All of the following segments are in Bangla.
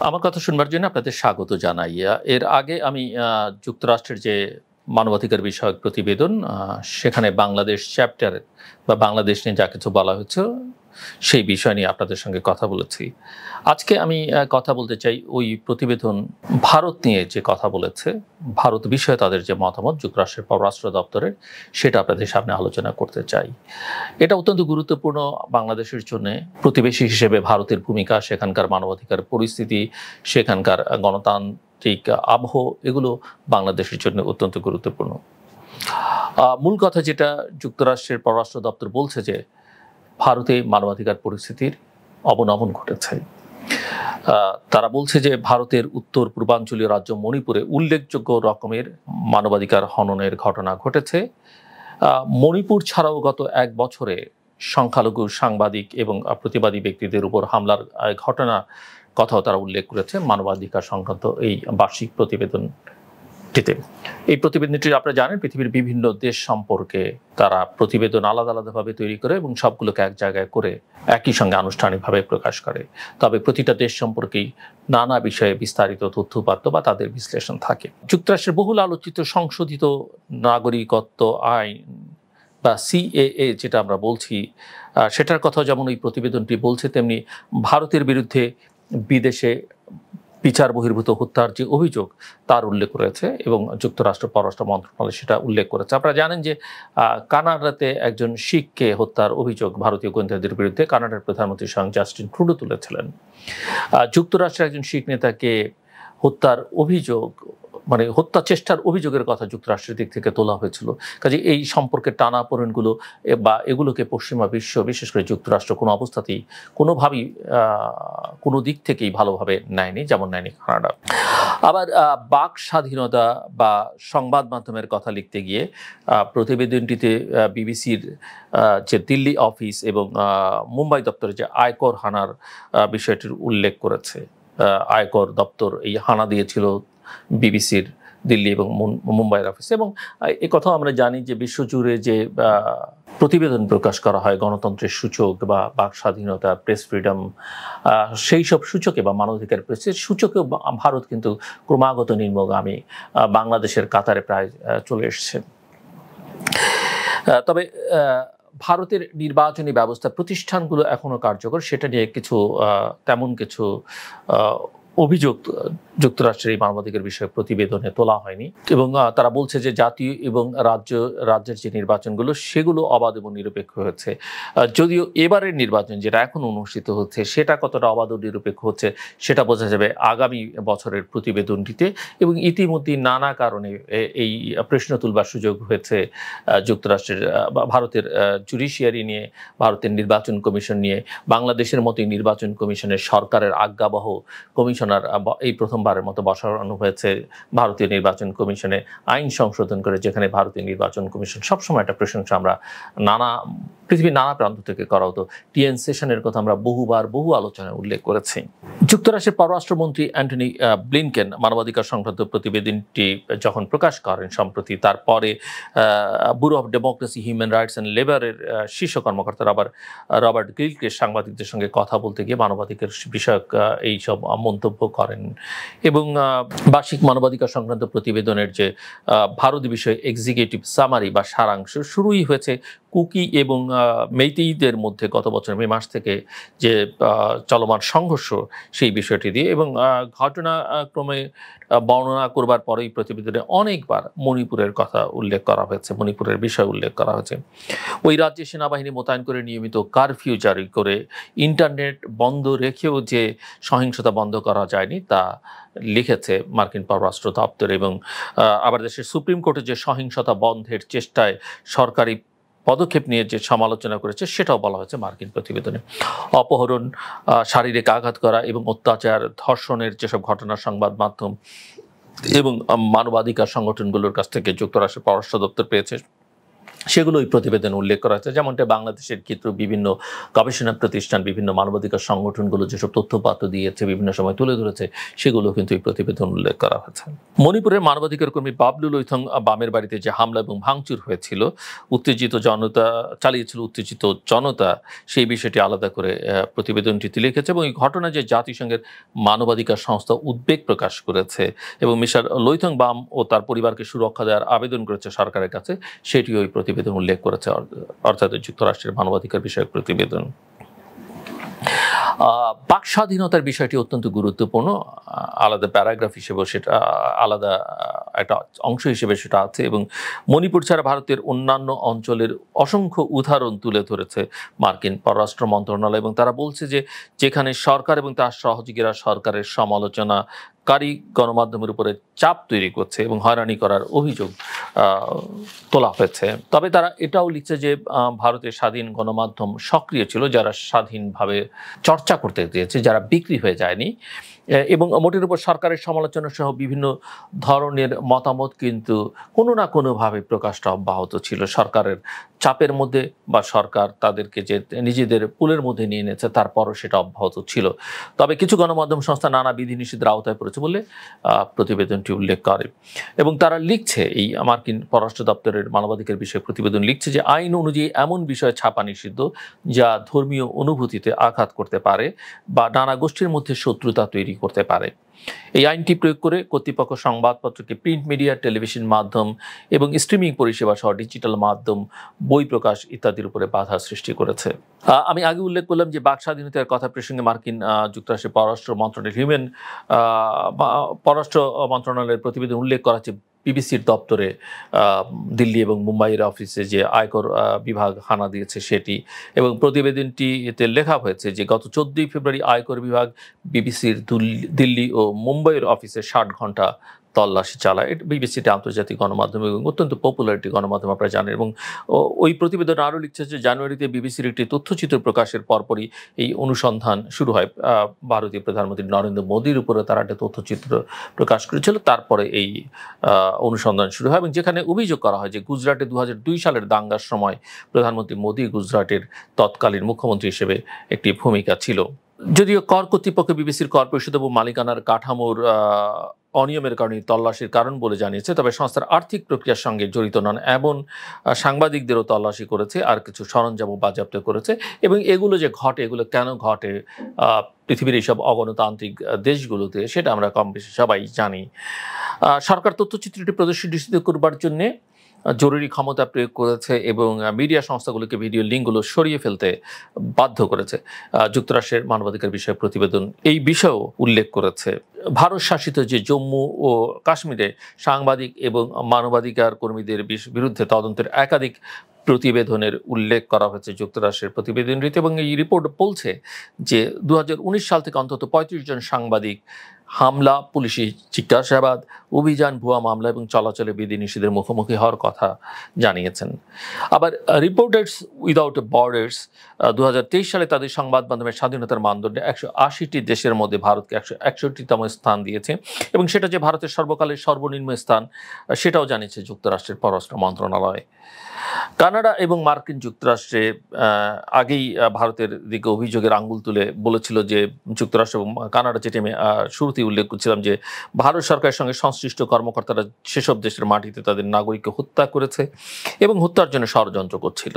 আমার কথা শুনবার জন্য আপনাদের স্বাগত জানাই। এর আগে আমি যুক্তরাষ্ট্রের যে মানবাধিকার বিষয়ক প্রতিবেদন সেখানে বাংলাদেশ চ্যাপ্টার বা বাংলাদেশ নিয়ে যা কিছু বলা হয়েছে সেই বিষয় নিয়ে আপনাদের সঙ্গে কথা বলেছি। আজকে আমি কথা বলতে চাই ওই প্রতিবেদন ভারত নিয়ে যে কথা বলেছে, ভারত বিষয়ে তাদের যে মতামত যুক্তরাষ্ট্রের পররাষ্ট্র দপ্তরের, সেটা আপনাদের সামনে আলোচনা করতে চাই। এটা অত্যন্ত গুরুত্বপূর্ণ বাংলাদেশের জন্য। প্রতিবেশী হিসেবে ভারতের ভূমিকা, সেখানকার মানবাধিকার পরিস্থিতি, সেখানকার গণতান্ত্রিক আবহ, এগুলো বাংলাদেশের জন্য অত্যন্ত গুরুত্বপূর্ণ। মূল কথা যেটা যুক্তরাষ্ট্রের পররাষ্ট্র দপ্তর বলছে যে ভারতে মানবাধিকার পরিস্থিতির অবনমন ঘটেছে। তারা বলছে যে ভারতের উত্তর পূর্বাঞ্চলীয় রাজ্য মণিপুরে উল্লেখযোগ্য রকমের মানবাধিকার হননের ঘটনা ঘটেছে। মণিপুর ছাড়াও গত এক বছরে সংখ্যালঘু সাংবাদিক এবং প্রতিবাদী ব্যক্তিদের উপর হামলার ঘটনা কথাও তারা উল্লেখ করেছে মানবাধিকার সংক্রান্ত এই বার্ষিক প্রতিবেদনটিতে। এই প্রতিবেদনটি আপনারা জানেন পৃথিবীর বিভিন্ন দেশ সম্পর্কে তারা প্রতিবেদন আলাদা আলাদাভাবে তৈরি করে এবং সবগুলোকে এক জায়গায় করে একই সঙ্গে আনুষ্ঠানিকভাবে প্রকাশ করে। তবে প্রতিটা দেশ সম্পর্কেই নানা বিষয়ে বিস্তারিত তথ্যপাত্র বা তাদের বিশ্লেষণ থাকে। যুক্তরাষ্ট্রের বহুল আলোচিত সংশোধিত নাগরিকত্ব আইন বা সিএএ যেটা আমরা বলছি, সেটার কথা যেমন এই প্রতিবেদনটি বলছে, তেমনি ভারতের বিরুদ্ধে বিদেশে বিচার বহির্ভূত হত্যার যে অভিযোগ তার উল্লেখ করেছে এবং যুক্তরাষ্ট্র পররাষ্ট্র মন্ত্রণালয় সেটা উল্লেখ করেছে। আপনারা জানেন যে কানাডাতে একজন শিখকে হত্যার অভিযোগ ভারতীয় গোয়েন্দাদের বিরুদ্ধে কানাডার প্রধানমন্ত্রী স্বয়ং জাস্টিন ট্রুডো তুলেছিলেন। যুক্তরাষ্ট্রের একজন শিখ নেতাকে হত্যার অভিযোগ, মানে হত্যা চেষ্টার অভিযোগের কথা যুক্তরাষ্ট্রের দিক থেকে তোলা হয়েছিল। কাজে এই সম্পর্কে টানাপোড়েনগুলো বা এগুলোকে পশ্চিমা বিশ্ব, বিশেষ করে যুক্তরাষ্ট্র, কোনো অবস্থাতেই কোনোভাবেই কোনো দিক থেকেই ভালোভাবে নেয়নি, যেমন নেয়নি কানাডা। আবার বাক স্বাধীনতা বা সংবাদ মাধ্যমের কথা লিখতে গিয়ে প্রতিবেদনটিতে বিবিসির যে দিল্লি অফিস এবং মুম্বাই দপ্তরে যে আয়কর হানার বিষয়টির উল্লেখ করেছে। আয়কর দপ্তর এই হানা দিয়েছিল বিবিসির দিল্লি এবং মুম্বাইয়ের অফিসে। এবং এ কথাও আমরা জানি যে বিশ্বজুড়ে যে প্রতিবেদন প্রকাশ করা হয় গণতন্ত্রের সূচক বা বাক স্বাধীনতা, প্রেস ফ্রিডম, সেই সব সূচকে বা মানবাধিকার প্রেসের সূচকেও ভারত কিন্তু ক্রমাগত নিম্নগামী, বাংলাদেশের কাতারে প্রায় চলে এসছে। তবে ভারতের নির্বাচনী ব্যবস্থা প্রতিষ্ঠানগুলো এখনো কার্যকর, সেটা নিয়ে তেমন কিছু অভিযোগ যুক্তরাষ্ট্রের এই মানবাধিকার বিষয়ক প্রতিবেদনে তোলা হয়নি। এবং তারা বলছে যে জাতীয় এবং রাজ্যের যে নির্বাচনগুলো সেগুলো অবাধ এবং নিরপেক্ষ হয়েছে। যদিও এবারের নির্বাচন যেটা এখন অনুষ্ঠিত হচ্ছে সেটা কতটা অবাধ ও নিরপেক্ষ হচ্ছে সেটা বোঝা যাবে আগামী বছরের প্রতিবেদনটিতে। এবং ইতিমধ্যেই নানা কারণে এই প্রশ্ন তুলবার সুযোগ হয়েছে যুক্তরাষ্ট্রের বা ভারতের জুডিশিয়ারি নিয়ে, ভারতের নির্বাচন কমিশন নিয়ে। বাংলাদেশের মতোই নির্বাচন কমিশনের সরকারের আজ্ঞাবহ কমিশনার এই প্রথমবারের মতো বসানো হয়েছে ভারতীয় নির্বাচন কমিশনে আইন সংশোধন করে, যেখানে ভারতীয় নির্বাচন কমিশন সবসময় একটা প্রশংসা আমরা পৃথিবীর নানা প্রান্ত থেকে করা হতো। টিএন সেশনের কথা আমরা বহু আলোচনায় উল্লেখ করেছি। যুক্তরাষ্ট্রের পররাষ্ট্রমন্ত্রী অ্যান্টনি ব্লিনকেন মানবাধিকার সংক্রান্ত প্রতিবেদনটি যখন প্রকাশ করেন সম্প্রতি, তারপরে bureau of democracy, human rights and লেবারের শীর্ষ কর্মকর্তা রবার্ট গিলকে সাংবাদিকদের সঙ্গে কথা বলতে গিয়ে মানবাধিকার বিষয়ক এই সব মন্তব্য করেন। এবং বার্ষিক মানবাধিকার সংক্রান্ত প্রতিবেদনের যে ভারত বিষয়ে এক্সিকিউটিভ সামারি বা সারাংশ শুরুই হয়েছে কুকি এবং মেইতেইদের মধ্যে গত বছর মে মাস থেকে যে চলমান সংঘর্ষ সেই বিষয়টি দিয়ে। এবং ঘটনাক্রমে বর্ণনা করবার পরেই প্রতিবেদনে অনেকবার মণিপুরের কথা উল্লেখ করা হয়েছে, মণিপুরের বিষয় উল্লেখ করা হয়েছে। ওই রাজ্যে সেনাবাহিনী মোতায়েন করে নিয়মিত কারফিউ জারি করে ইন্টারনেট বন্ধ রেখেও যে সহিংসতা বন্ধ করা যায়নি তা লিখেছে মার্কিন পররাষ্ট্র দপ্তর। এবং আবার দেশের সুপ্রিম কোর্টে যে সহিংসতা বন্ধের চেষ্টায় সরকারি পদক্ষেপ নিয়ে যে সমালোচনা করেছে সেটাও বলা হয়েছে মার্কিন প্রতিবেদনে। অপহরণ, শারীরিক আঘাত করা এবং অত্যাচার, ধর্ষণের যেসব ঘটনা সংবাদ মাধ্যম এবং মানবাধিকার সংগঠনগুলোর কাছ থেকে যুক্তরাষ্ট্রের পররাষ্ট্র দপ্তর পেয়েছে সেগুলো ওই প্রতিবেদনে উল্লেখ করা হয়েছে, যেমনটা বাংলাদেশের ক্ষেত্রে বিভিন্ন গবেষণা প্রতিষ্ঠান, বিভিন্ন মানবাধিকার সংগঠনগুলো যেসব তথ্যপাত্র দিয়েছে, বিভিন্ন সময় তুলে ধরেছে, সেগুলো কিন্তু এই প্রতিবেদন উল্লেখ করা হয়েছে। মণিপুরের মানবাধিকার কর্মী বাবলু লুইথং বামের বাড়িতে যে হামলা এবং ভাঙচুর হয়েছিল, চালিয়েছিল উত্তেজিত জনতা, সেই বিষয়টি আলাদা করে প্রতিবেদনটি লিখেছে এবং এই ঘটনায় যে জাতিসংঘের মানবাধিকার সংস্থা উদ্বেগ প্রকাশ করেছে এবং মিস্টার লুইথং বাম ও তার পরিবারকে সুরক্ষা দেওয়ার আবেদন করেছে সরকারের কাছে, সেটিও ওই প্রতিবেদন উল্লেখ করেছে, অর্থাৎ যুক্তরাষ্ট্রের মানবাধিকার বিষয়ক প্রতিবেদন। বাক স্বাধীনতার বিষয়টি অত্যন্ত গুরুত্বপূর্ণ, আলাদা প্যারাগ্রাফ হিসেবে সেটা, আলাদা একটা অংশ হিসেবে সেটা আছে এবং মণিপুর ছাড়া ভারতের অন্যান্য অঞ্চলের অসংখ্য উদাহরণ তুলে ধরেছে মার্কিন পররাষ্ট্র মন্ত্রণালয় এবং তারা বলছে যে যেখানে সরকার এবং তার সহযোগীরা সরকারের সমালোচনাকারী গণমাধ্যমের উপরে চাপ তৈরি করছে এবং হয়রানি করার অভিযোগ তোলা হয়েছে। তবে তারা এটাও লিখছে যে ভারতের স্বাধীন গণমাধ্যম সক্রিয় ছিল, যারা স্বাধীনভাবে চর্চা করতে দিয়েছে, যারা বিক্রি হয়ে যায়নি এবং মোটের উপর সরকারের সমালোচনা সহ বিভিন্ন ধরনের মতামত কিন্তু কোনো না কোনোভাবে প্রকাশটা অব্যাহত ছিল সরকারের চাপের মধ্যে, বা সরকার তাদেরকে যে নিজেদের পুলের মধ্যে নিয়ে নিয়েছে তারপরও সেটা অব্যাহত ছিল। তবে কিছু গণমাধ্যম সংস্থা নানা বিধিনিষেধের আওতায় পড়েছে বলে প্রতিবেদনটি উল্লেখ করে এবং তারা লিখছে, এই মার্কিন পররাষ্ট্র দপ্তরের মানবাধিকার বিষয়ে প্রতিবেদন লিখছে যে আইন অনুযায়ী এমন বিষয়ে ছাপা নিষিদ্ধ যা ধর্মীয় অনুভূতিতে আঘাত করতে পারে বা নানা গোষ্ঠীর মধ্যে শত্রুতা তৈরি করতে পারে। এই আইনটি প্রয়োগ করে কর্তৃপক্ষ সংবাদপত্রকে প্রিন্ট মিডিয়া, টেলিভিশন মাধ্যম এবং স্ট্রিমিং পরিষেবা সহ ডিজিটাল মাধ্যম, বই প্রকাশ ইত্যাদির উপরে বাধা সৃষ্টি করেছে। আমি আগে উল্লেখ করলাম যে বাক স্বাধীনতার কথা প্রসঙ্গে মার্কিন যুক্তরাষ্ট্রের পররাষ্ট্র মন্ত্রণালয়ের প্রতিবেদন উল্লেখ করা হচ্ছে বিবিসির দপ্তরে দিল্লি এবং মুম্বাইয়ের অফিসে যে আয়কর বিভাগ হানা দিয়েছে সেটি, এবং প্রতিবেদনটিতে লেখা হয়েছে যে গত 14 ফেব্রুয়ারি আয়কর বিভাগ বিবিসির দিল্লি ও মুম্বাইয়ের অফিসে 60 ঘন্টা তল্লাশি চালায়। বিবিসিটি আন্তর্জাতিক গণমাধ্যম এবং অত্যন্ত পপুলার একটি গণমাধ্যম, আপনারা জানেন। এবং ওই প্রতিবেদন আরও লিখছে যে জানুয়ারিতে বিবিসির একটি তথ্যচিত্র প্রকাশের পরপরই এই অনুসন্ধান শুরু হয়। ভারতীয় প্রধানমন্ত্রী নরেন্দ্র মোদীর উপরে তারা একটা তথ্যচিত্র প্রকাশ করেছিল, তারপরে এই অনুসন্ধান শুরু হয় এবং যেখানে অভিযোগ করা হয় যে গুজরাটে 2002 সালের দাঙ্গার সময় প্রধানমন্ত্রী মোদী গুজরাটের তৎকালীন মুখ্যমন্ত্রী হিসেবে একটি ভূমিকা ছিল। যদিও কর কর্তৃপক্ষ বিবিসির কর পরিষদ এবং মালিকানার কাঠামোর অনিয়মের কারণে তল্লাশির কারণ বলে জানিয়েছে, তবে সংস্থার আর্থিক প্রক্রিয়ার সঙ্গে জড়িত নন এমন সাংবাদিকদেরও তল্লাশি করেছে, আর কিছু সরঞ্জামও বাজেয়াপ্ত করেছে। এবং এগুলো যে ঘটে, এগুলো কেন ঘটে পৃথিবীর এইসব অগণতান্ত্রিক দেশগুলোতে, সেটা আমরা কম বেশি সবাই জানি। সরকার তথ্যচিত্রটি প্রদর্শন নিষিদ্ধ করবার জন্যে জরুরি ক্ষমতা প্রয়োগ করেছে এবং মিডিয়া সংস্থাগুলোকে ভিডিও লিঙ্কগুলো সরিয়ে ফেলতে বাধ্য করেছে। যুক্তরাষ্ট্রের মানবাধিকার বিষয়ক প্রতিবেদন এই বিষয়েও উল্লেখ করেছে। ভারত শাসিত যে জম্মু ও কাশ্মীরে সাংবাদিক এবং মানবাধিকার কর্মীদের বিরুদ্ধে তদন্তের একাধিক প্রতিবেদনের উল্লেখ করা হয়েছে যুক্তরাষ্ট্রের প্রতিবেদনটিতে এবং এই রিপোর্ট বলছে যে 2019 সাল থেকে অন্তত 35 জন সাংবাদিক হামলা, পুলিশি জিজ্ঞাসাবাদ, অভিযান, ভুয়া মামলা এবং চলাচলে বিধিনিষেধের মুখোমুখি হওয়ার কথা জানিয়েছেন। আবার রিপোর্টার্স উইদাউট বর্ডার্স 2023 সালে তাদের সংবাদ মাধ্যমের স্বাধীনতার মানদণ্ডে 180টি দেশের মধ্যে ভারতকে 161তম স্থান দিয়েছে এবং সেটা যে ভারতের সর্বকালের সর্বনিম্ন স্থান সেটাও জানিয়েছে যুক্তরাষ্ট্রের পররাষ্ট্র মন্ত্রণালয়। কানাডা এবং মার্কিন যুক্তরাষ্ট্রে আগেই ভারতের দিকে অভিযোগের আঙ্গুল তুলে বলেছিল যে যুক্তরাষ্ট্র এবং কানাডা, যেটি আমি শুরুতেই উল্লেখ করছিলাম, যে ভারত সরকারের সঙ্গে সংশ্লিষ্ট কর্মকর্তারা সেসব দেশের মাটিতে তাদের নাগরিককে হত্যা করেছে এবং হত্যার জন্য ষড়যন্ত্র করছিল।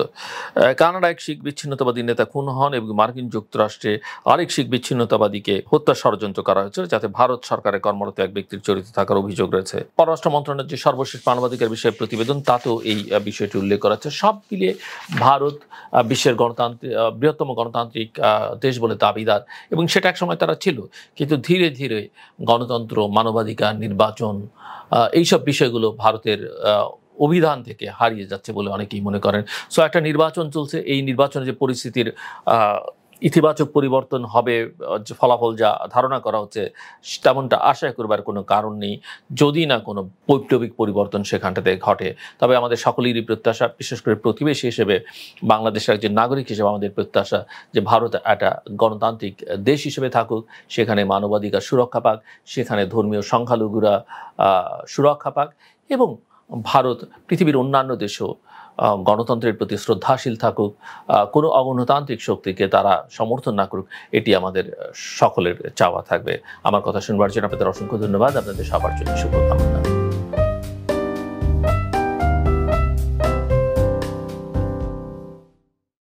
কানাডা এক শিখ বিচ্ছিন্নতাবাদী নেতা খুন হন এবং মার্কিন যুক্তরাষ্ট্রে আরেক শিখ বিচ্ছিন্নতাবাদীকে হত্যা ষড়যন্ত্র করা হয়েছিল, যাতে ভারত সরকারের কর্মরত এক ব্যক্তির জড়িত থাকার অভিযোগ রয়েছে। পররাষ্ট্র মন্ত্রণালয়ের যে সর্বশেষ মানবাধিকার বিষয়ে প্রতিবেদন, তাতেও এই বিষয়টি উল্লেখ করা হচ্ছে। সব মিলিয়ে ভারত বিশ্বের বৃহত্তম গণতান্ত্রিক দেশ বলে দাবিদার এবং সেটা একসময় তারা ছিল, কিন্তু ধীরে ধীরে গণতন্ত্র, মানবাধিকার, নির্বাচন, এইসব বিষয়গুলো ভারতের অভিধান থেকে হারিয়ে যাচ্ছে বলে অনেকেই মনে করেন। সো একটা নির্বাচন চলছে, এই নির্বাচনে যে পরিস্থিতির ইতিবাচক পরিবর্তন হবে, ফলাফল যা ধারণা করা হচ্ছে তেমনটা আশা করবার কোনো কারণ নেই, যদি না কোনো বৈপ্লবিক পরিবর্তন সেখানটাতে ঘটে। তবে আমাদের সকলেরই প্রত্যাশা, বিশেষ করে প্রতিবেশী হিসেবে বাংলাদেশের একজন নাগরিক হিসেবে আমাদের প্রত্যাশা যে ভারত একটা গণতান্ত্রিক দেশ হিসেবে থাকুক, সেখানে মানবাধিকার সুরক্ষা পাক, সেখানে ধর্মীয় সংখ্যালঘুরা সুরক্ষা পাক এবং ভারত পৃথিবীর অন্যান্য দেশও গণতন্ত্রের প্রতি শ্রদ্ধাশীল থাকুক, কোনো অগণতান্ত্রিক শক্তিকে তারা সমর্থন না করুক, এটি আমাদের সকলের চাওয়া থাকবে। আমার কথা শুনবার জন্য আপনাদের অসংখ্য ধন্যবাদ। আপনাদের সবার জন্য শুভকামনা।